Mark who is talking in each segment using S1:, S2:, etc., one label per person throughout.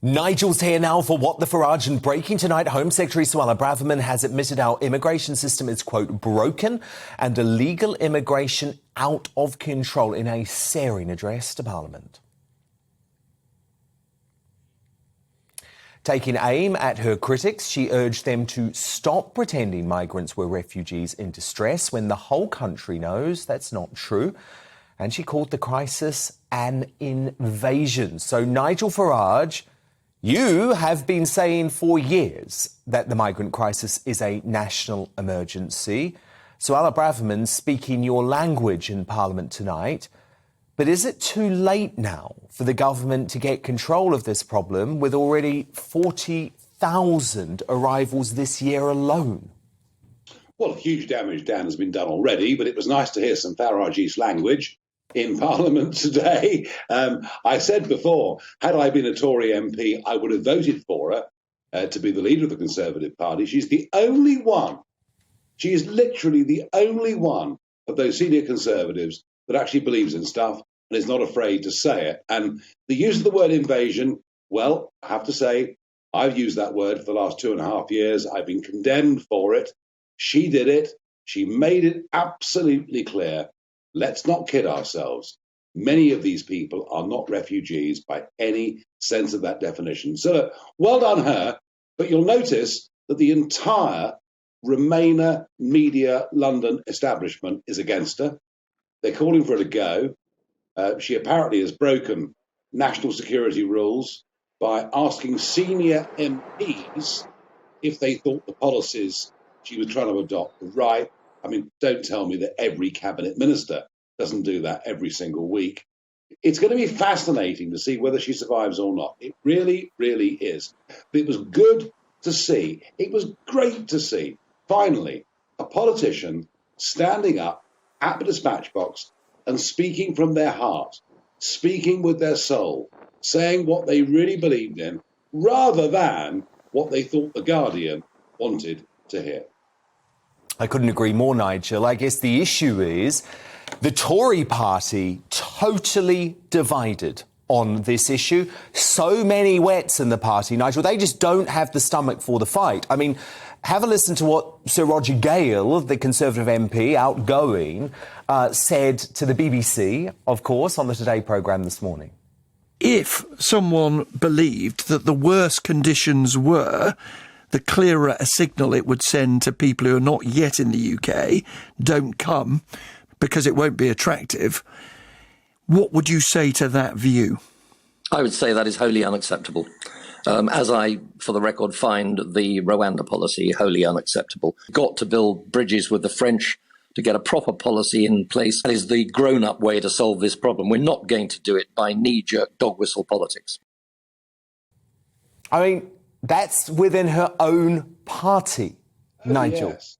S1: Nigel's here now for What the Farage, and breaking tonight, Home Secretary Suella Braverman has admitted our immigration system is, quote, broken and illegal immigration out of control in a searing address to Parliament. Taking aim at her critics, she urged them to stop pretending migrants were refugees in distress when the whole country knows that's not true. And she called the crisis an invasion. So, Nigel Farage, you have been saying for years that the migrant crisis is a national emergency. Suella Braverman speaking your language in Parliament tonight. But is it too late now for the government to get control of this problem with already 40,000 arrivals this year alone?
S2: Well, huge damage, Dan, has been done already, but it was nice to hear some Farage language in Parliament today. I said before, had I been a Tory MP, I would have voted for her to be the leader of the Conservative Party. She's the only one. She is literally the only one of those senior Conservatives that actually believes in stuff and is not afraid to say it. And the use of the word invasion, well, I have to say, I've used that word for the last 2.5 years. I've been condemned for it. She did it. She made it absolutely clear. Let's not kid ourselves. Many of these people are not refugees by any sense of that definition. So, well done her. But you'll notice that the entire Remainer media London establishment is against her. They're calling for her to go. She apparently has broken national security rules by asking senior MPs if they thought the policies she was trying to adopt were right. I mean, don't tell me that every cabinet minister doesn't do that every single week. It's going to be fascinating to see whether she survives or not. It really, really is. But it was good to see. It was great to see, finally, a politician standing up at the dispatch box and speaking from their heart, speaking with their soul, saying what they really believed in, rather than what they thought the Guardian wanted to hear.
S1: I couldn't agree more, Nigel. I guess the issue is the Tory party totally divided on this issue. So many wets in the party, Nigel. They just don't have the stomach for the fight. I mean, have a listen to what Sir Roger Gale, the Conservative MP, outgoing, said to the BBC, of course, on the Today programme this morning.
S3: If someone believed that the worse conditions were, the clearer a signal it would send to people who are not yet in the UK, don't come, because it won't be attractive. What would you say to that view?
S4: I would say that is wholly unacceptable. As I, for the record, find the Rwanda policy wholly unacceptable. Got to build bridges with the French to get a proper policy in place. That is the grown-up way to solve this problem. We're not going to do it by knee-jerk dog-whistle politics.
S1: I mean, that's within her own party, Nigel.
S2: Yes.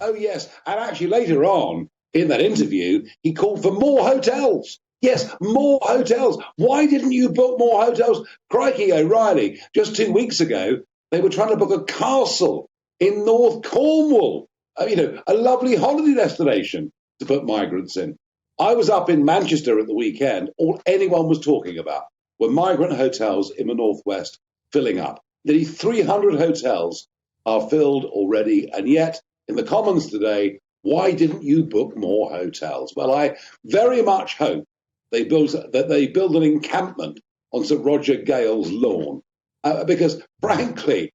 S2: Oh, yes. And actually, later on in that interview, he called for more hotels. Yes, more hotels. Why didn't you book more hotels? Crikey, O'Reilly. Just 2 weeks ago, they were trying to book a castle in North Cornwall, a lovely holiday destination to put migrants in. I was up in Manchester at the weekend. All anyone was talking about were migrant hotels in the northwest filling up. Nearly 300 hotels are filled already, and yet in the Commons today, why didn't you book more hotels? Well, I very much hope they build an encampment on Sir Roger Gale's lawn, because frankly,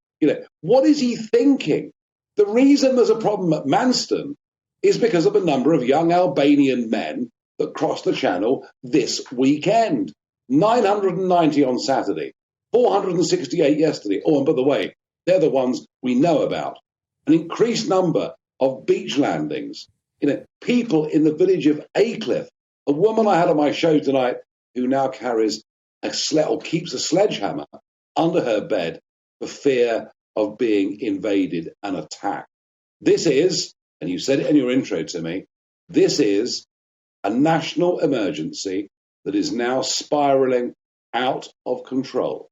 S2: what is he thinking? The reason there's a problem at Manston is because of a number of young Albanian men that crossed the channel this weekend. 990 on Saturday, 468 yesterday. Oh, and by the way, they're the ones we know about. An increased number of beach landings. People in the village of Aycliffe. A woman I had on my show tonight who now carries keeps a sledgehammer under her bed for fear of being invaded and attacked. This is, and you said it in your intro to me, this is a national emergency that is now spiralling out of control.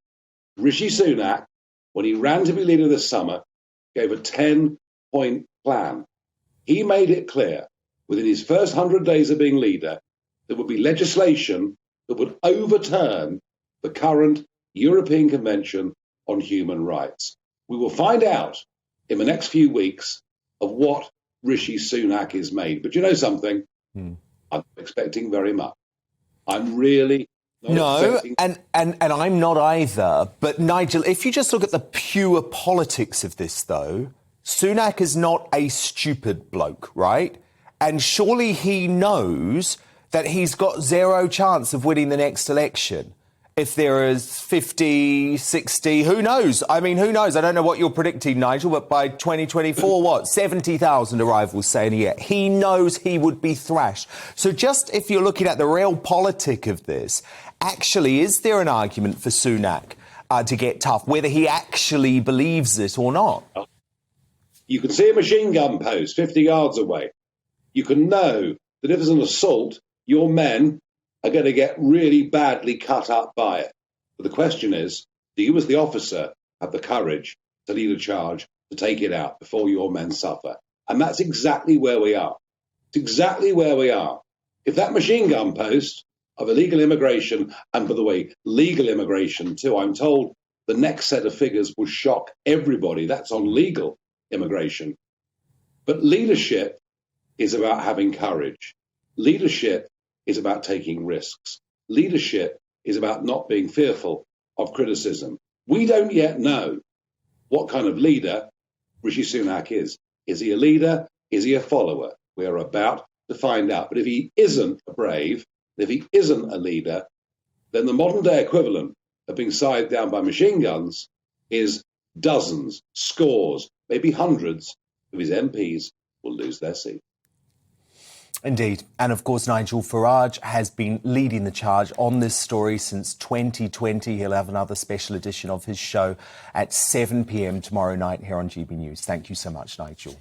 S2: Rishi Sunak, when he ran to be leader this summer, gave a 10-point plan. He made it clear within his first 100 days of being leader, there would be legislation that would overturn the current European Convention on Human Rights. We will find out in the next few weeks of what Rishi Sunak is made. But you know something? I'm not expecting very much. I'm really not expecting.
S1: And I'm not either. But Nigel, if you just look at the pure politics of this, though, Sunak is not a stupid bloke, right? And surely he knows that he's got zero chance of winning the next election. If there is 50, 60, who knows? I mean, who knows? I don't know what you're predicting, Nigel, but by 2024, what? 70,000 arrivals, say, in a year. He knows he would be thrashed. So just if you're looking at the real politic of this, actually, is there an argument for Sunak to get tough, whether he actually believes it or not?
S2: You can see a machine gun post 50 yards away. You can know that if there's an assault, your men are going to get really badly cut up by it. But the question is, do you as the officer have the courage to lead a charge to take it out before your men suffer? And that's exactly where we are. It's exactly where we are. If that machine gun post of illegal immigration, and by the way, legal immigration too, I'm told the next set of figures will shock everybody. That's on legal immigration. But leadership is about having courage. Leadership is about taking risks. Leadership is about not being fearful of criticism. We don't yet know what kind of leader Rishi Sunak is. Is he a leader? Is he a follower? We are about to find out. But if he isn't a brave, if he isn't a leader, then the modern day equivalent of being scythed down by machine guns is dozens, scores, maybe hundreds of his MPs will lose their seat.
S1: Indeed. And of course, Nigel Farage has been leading the charge on this story since 2020. He'll have another special edition of his show at 7 p.m. tomorrow night here on GB News. Thank you so much, Nigel.